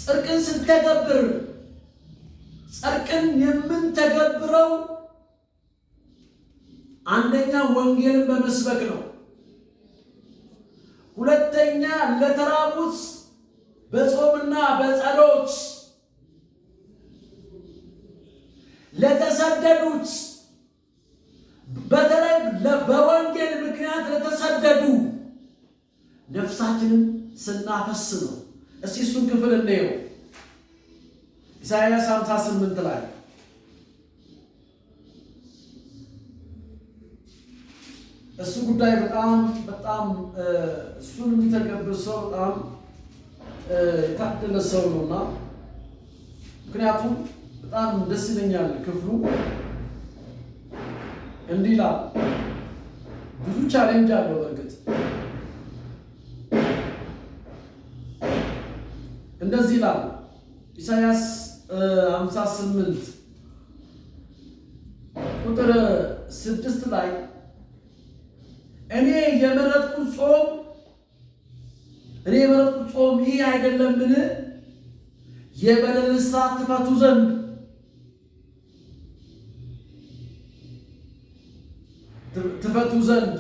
ጽድቅን ስንተገብር ጽድቅን የምንተገብረው አንደኛ ወንጌልን በመስበክ ነው። ሁለተኛ ለተራቡት በጾምና በጸሎት፣ ለተሰደዱት በተለይ በወንጌል ምክንያት ለተሰደዱ ነፍሳችንን ስናፈስ ነው። እስቲ እሱን ክፍል እንየው። ኢሳይያስ 58 ላይ እሱ ጉዳይ በጣም እሱን የሚተገብር ሰው በጣም የታደለ ሰው ነውና፣ ምክንያቱም በጣም ደስ ይለኛል ክፍሉ እንዲህ ይላል። ብዙ ቻሌንጅ አለው በእርግጥ እንደዚህ ይላል ኢሳይያስ 58 ቁጥር 6 ላይ እኔ የመረጥኩት ጾም ይህ አይደለምን? የበደልን እስራት ትፈቱ ዘንድ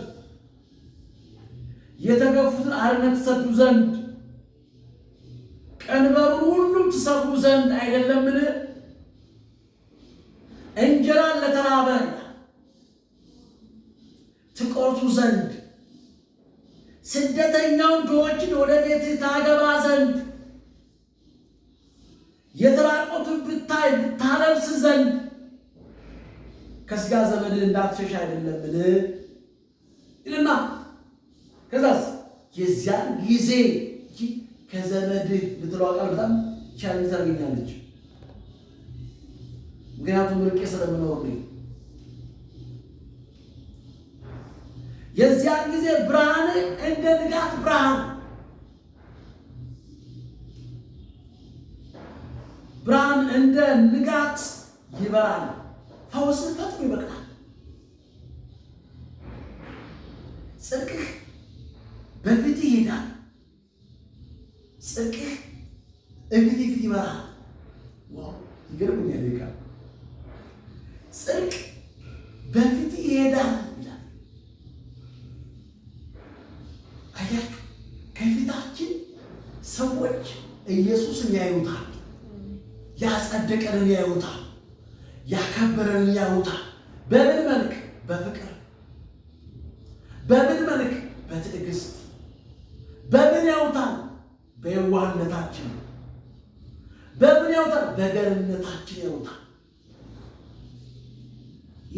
የተገፉትን አርነት ትሰዱ ዘንድ ቀንበሩን ሁሉ ትሰብሩ ዘንድ አይደለምን? እንጀራን ለተራበ ትቆርጡ ዘንድ ስደተኛውን ድሆችን ወደ ቤት ታገባ ዘንድ የተራቆቱን ብታለብስ ዘንድ ከስጋ ዘመድህ እንዳትሸሽ አይደለምን ይልና ከዛስ የዚያን ጊዜ ከዘመድህ ልትለዋ ቃል በጣም ቻሌንጅ ታደርገኛለች። ምክንያቱም ርቄ ስለምኖር ነው። የዚያን ጊዜ ብርሃን እንደ ንጋት ብርሃን እንደ ንጋት ይበራል። ፈውስህ ፈጥኖ ይበቅላል። ጽድቅህ በፊትህ ይሄዳል። ጽድቅህ እፊት ይበራል። ዋው ይገርምኛል። ይቃል ጽድቅ በፊትህ ይሄዳል ይላል። አያችሁ፣ ከፊታችን ሰዎች ኢየሱስን ያዩታል፣ ያጸደቀንን ያዩታል፣ ያከበረንን ያዩታል። በምን መልክ? በፍቅር። በምን መልክ? በትዕግስት። በምን ያዩታል? በየዋህነታችን። በምን ያዩታል? በገርነታችን ያዩታል።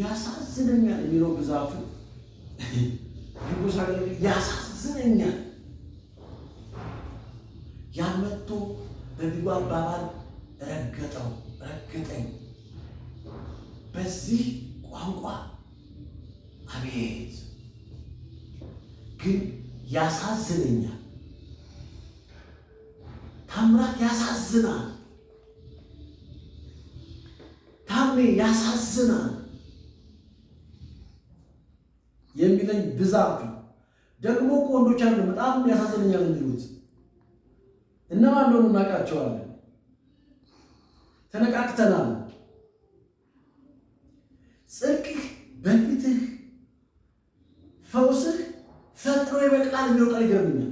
ያሳዝነኛል የሚለው ብዛቱ ያሳዝነኛል። ያመቶ በቢጓ አባባል ረገጠኝ። በዚህ ቋንቋ አቤት! ግን ያሳዝነኛል። ታምራት ያሳዝናል። ታሜ ያሳዝናል የሚለኝ ብዛቱ ደግሞ ወንዶች አሉ በጣም ያሳዝነኛል የሚሉት እነማን እንደሆኑ እናውቃቸዋለን። ተነቃቅተናል። ጽድቅህ በፊትህ ፈውስህ ፈጥኖ ይበቅላል የሚለው ቃል ይገርምኛል።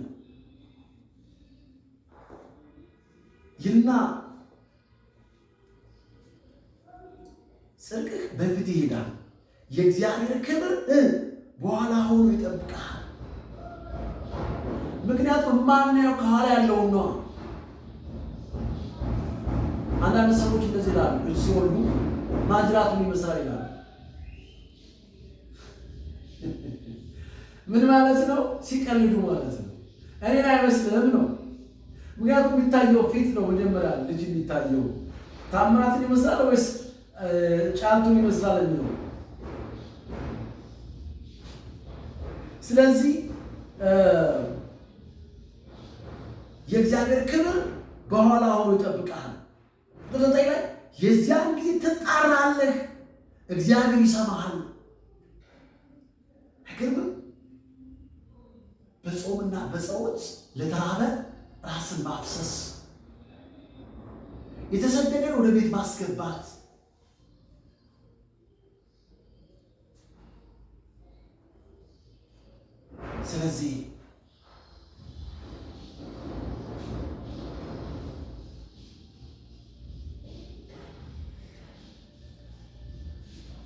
ይልና ጽድቅህ በፊትህ ይሄዳል፣ የእግዚአብሔር ክብር በኋላ ሆኖ ይጠብቃል። ምክንያቱም ማንኛው ከኋላ ያለውን ነው። አንዳንድ ሰዎች እንደዚህ ይላሉ፣ ልጅ ሲወልዱ ማጅራቱን ይመስላል ይላሉ። ምን ማለት ነው? ሲቀልዱ ማለት ነው። እኔን አይመስልም ነው። ምክንያቱም የሚታየው ፊት ነው። መጀመሪያ ልጅ የሚታየው ታምራትን ይመስላል ወይስ ጫልቱን ይመስላል የሚለው። ስለዚህ የእግዚአብሔር ክብር በኋላ ሆኖ ይጠብቃል። በዘጠኝ ላይ የዚያን ጊዜ ትጣራለህ፣ እግዚአብሔር ይሰማሃል። አይገርምም? በጾምና በጸሎት ለተራበ ራስን ማፍሰስ የተሰደደን ወደ ቤት ማስገባት። ስለዚህ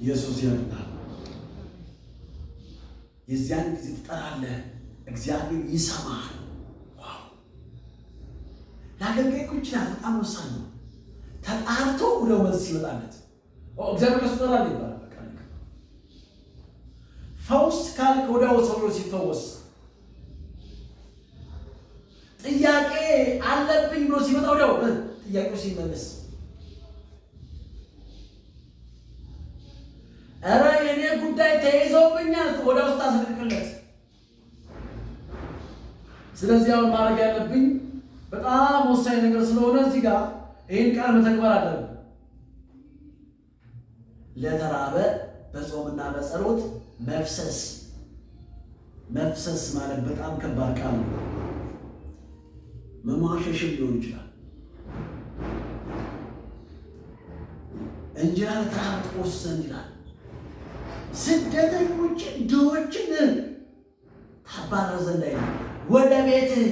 ኢየሱስ ያድናል። የዚያን ጊዜ ትጠራለህ፣ እግዚአብሔር ይሰማሃል። ዋው! ለአገልጋይ እኮ ይችላል። በጣም ወሳኝ ነው። ተጣርቶ ወደ መልስ ይመጣለት እግዚአብሔር ከሱ ጠራለህ ይባላል። በቃ ፈውስ ካልክ ወዲያው ሰውየው ሲፈወስ፣ ጥያቄ አለብኝ ብሎ ሲመጣ ወዲያው ጥያቄው ሲመለስ፣ ኧረ የኔ ጉዳይ ተይዞብኛል ወዲያው ስታስለቅቅለት። ስለዚህ አሁን ማድረግ ያለብኝ በጣም ወሳኝ ነገር ስለሆነ እዚህ ጋር ይህን ቃል መተግበር አለብን። ለተራበ በጾምና በጸሎት መፍሰስ። መፍሰስ ማለት በጣም ከባድ ቃል ነው። መሟሸሽም ሊሆን ይችላል። እንጀራ ለተራበ ትቆርስ ዘንድ ይላል። ስደተኞችን ድሆችን ታባረር ዘንድ አይደለም፣ ወደ ቤትህ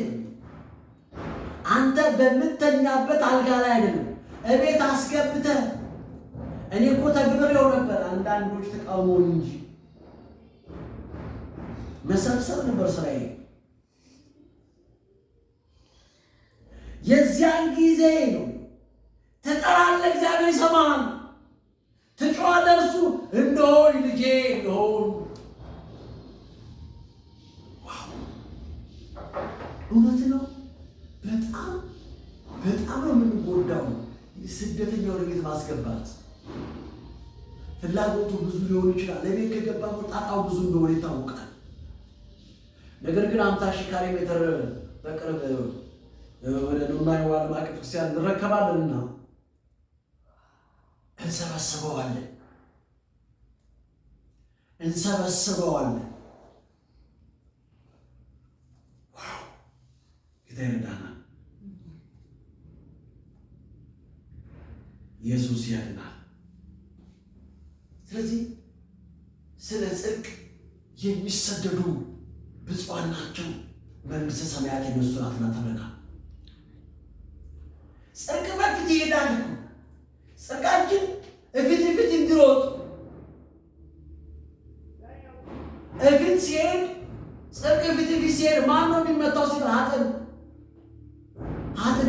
አንተ በምተኛበት አልጋ ላይ አይደለም፣ እቤት አስገብተህ። እኔ እኮ ተግብሬው ነበር፣ አንዳንዶች ተቃውሞውን እንጂ መሰብሰብ ነበር ስራዬ። የዚያን ጊዜ ነው ትጠራለህ፣ እግዚአብሔር ይሰማሃል። ትጮኻለህ፣ እርሱ እነሆኝ ልጄ እነሆኝ። እውነት ነው። በጣም በጣም ነው የምንጎዳው ስደተኛ ወደ ቤት ማስገባት። ፍላጎቱ ብዙ ሊሆን ይችላል። ለቤት ከገባ ጣጣው ብዙ እንደሆነ ይታወቃል። ነገር ግን 50 ሺህ ካሬ ሜትር በቅርብ ወደ ዱናይ ዓለም አቀፍ ክርስቲያን እንረከባለንና እንሰበስበዋለን። ጌታ ይረዳናል። ኢየሱስ ያድናል። ስለዚህ ስለ ጽድቅ የሚሰደዱ ብፁዓን ናቸው፣ መንግሥተ ሰማያት የነሱ ናትና ተብለናል። ጽድቅ በፊት ይሄዳል። ጽድቃችን እፊት እንዲሮጥ እፊት ሲሄድ ጽድቅ እፊት ሲሄድ ማን ነው የሚመታው ሲል ኃጥእ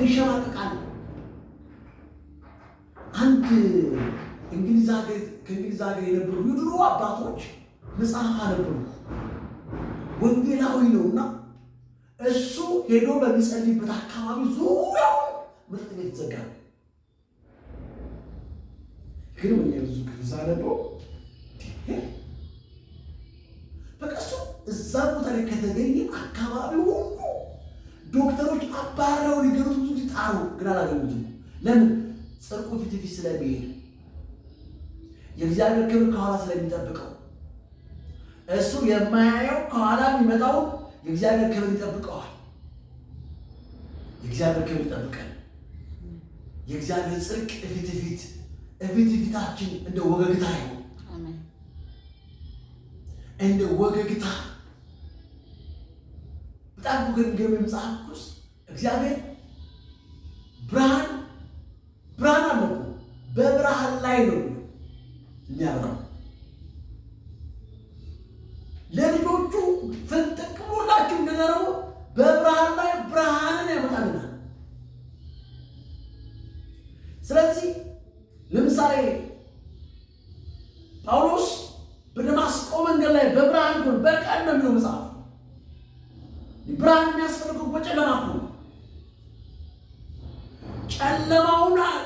ይሸማቀቃል። አንድ ከእንግሊዝ ሀገር የነበሩ የድሮ አባቶች መጽሐፍ አነበሩ። ወንጌላዊ ነውና እሱ ሄዶ በሚጸልይበት አካባቢ ዙሪያውን መጠጥ ቤት ይዘጋል። ግን ምን ብዙ ክፍል ሳነበው በቃ እሱ እዛ ቦታ ላይ ከተገኘ አካባቢው ሁሉ ዶክተሮች አባረው ሊገሩት ብዙ ሲጣሩ ግን አላገኙትም። ለምን? ጽድቁ ፊት ስለሚሄድ የእግዚአብሔር ክብር ከኋላ ስለሚጠብቀው እሱ የማያየው ከኋላ የሚመጣው የእግዚአብሔር ክብር ይጠብቀዋል። የእግዚአብሔር ክብር ይጠብቀን። የእግዚአብሔር ጽድቅ ፊታችን እንደ ወገግታ ይሁን። እንደ ወገግታ በጣም ገርም መጽሐፍ ውስጥ እግዚአብሔር ብርሃን አለው። በብርሃን ላይ ነው የሚያበራው። ለልጆቹ ፍንጥቅ ብሎላችሁ እንደዘረቡ በብርሃን ላይ ብርሃንን ያመጣልናል። ስለዚህ ለምሳሌ ጳውሎስ በደማስቆ መንገድ ላይ በብርሃን ነው በቀን ነው የሚለው መጽሐፍ። ብርሃን የሚያስፈልገው በጨለማ ነው።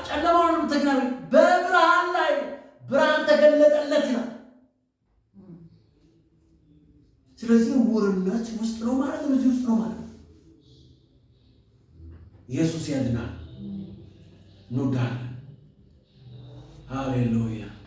ጨለማውን ተገናኝ በብርሃን ላይ ብርሃን ተገለጠለት ይላል። ስለዚህ ውርነት ውስጥ ነው ማለት ነው፣ እዚህ ውስጥ ነው ማለት ነው። ኢየሱስ ያድናል። እንወዳለን። ሃሌሉያ